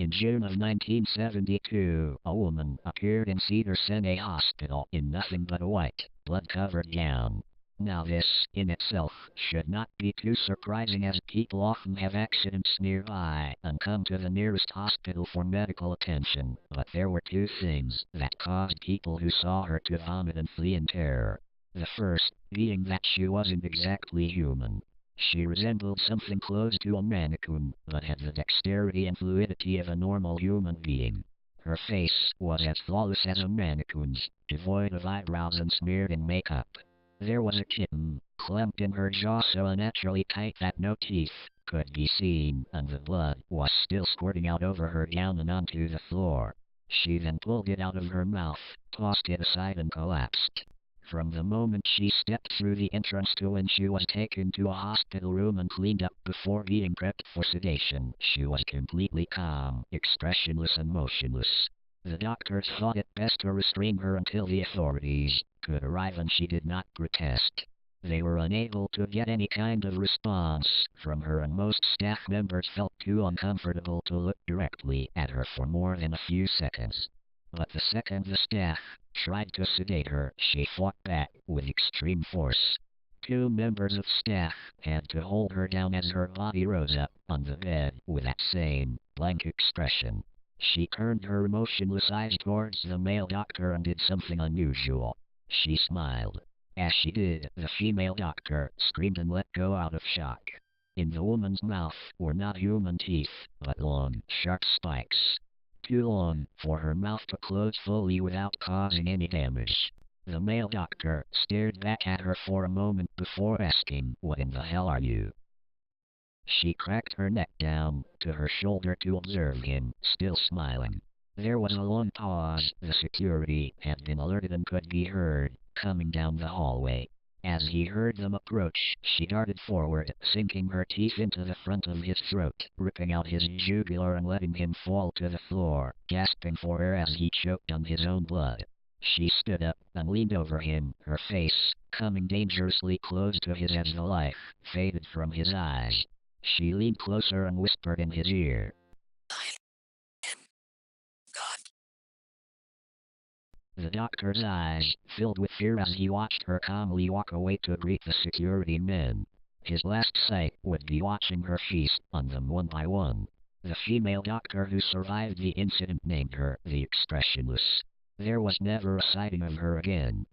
In June of 1972, a woman appeared in Cedar Sinai Hospital in nothing but a white, blood-covered gown. Now this, in itself, should not be too surprising as people often have accidents nearby and come to the nearest hospital for medical attention, but there were two things that caused people who saw her to vomit and flee in terror. The first, being that she wasn't exactly human. She resembled something close to a mannequin, but had the dexterity and fluidity of a normal human being. Her face was as flawless as a mannequin's, devoid of eyebrows and smeared in makeup. There was a kitten, clamped in her jaw so unnaturally tight that no teeth could be seen, and the blood was still squirting out over her gown and onto the floor. She then pulled it out of her mouth, tossed it aside and collapsed. From the moment she stepped through the entrance to when she was taken to a hospital room and cleaned up before being prepped for sedation, she was completely calm, expressionless and motionless. The doctors thought it best to restrain her until the authorities could arrive, and she did not protest. They were unable to get any kind of response from her, and most staff members felt too uncomfortable to look directly at her for more than a few seconds. But the second the staff tried to sedate her, she fought back with extreme force. Two members of staff had to hold her down as her body rose up on the bed with that same blank expression. She turned her emotionless eyes towards the male doctor and did something unusual. She smiled. As she did, the female doctor screamed and let go out of shock. In the woman's mouth were not human teeth, but long, sharp spikes. Too long for her mouth to close fully without causing any damage. The male doctor stared back at her for a moment before asking, "What in the hell are you?" She cracked her neck down to her shoulder to observe him, still smiling. There was a long pause. The security had been alerted and could be heard coming down the hallway. As he heard them approach, she darted forward, sinking her teeth into the front of his throat, ripping out his jugular and letting him fall to the floor, gasping for air as he choked on his own blood. She stood up and leaned over him, her face coming dangerously close to his as the life faded from his eyes. She leaned closer and whispered in his ear, "I am God." The doctor's eyes filled with fear as he watched her calmly walk away to greet the security men. His last sight would be watching her feast on them one by one. The female doctor who survived the incident named her the Expressionless. There was never a sighting of her again.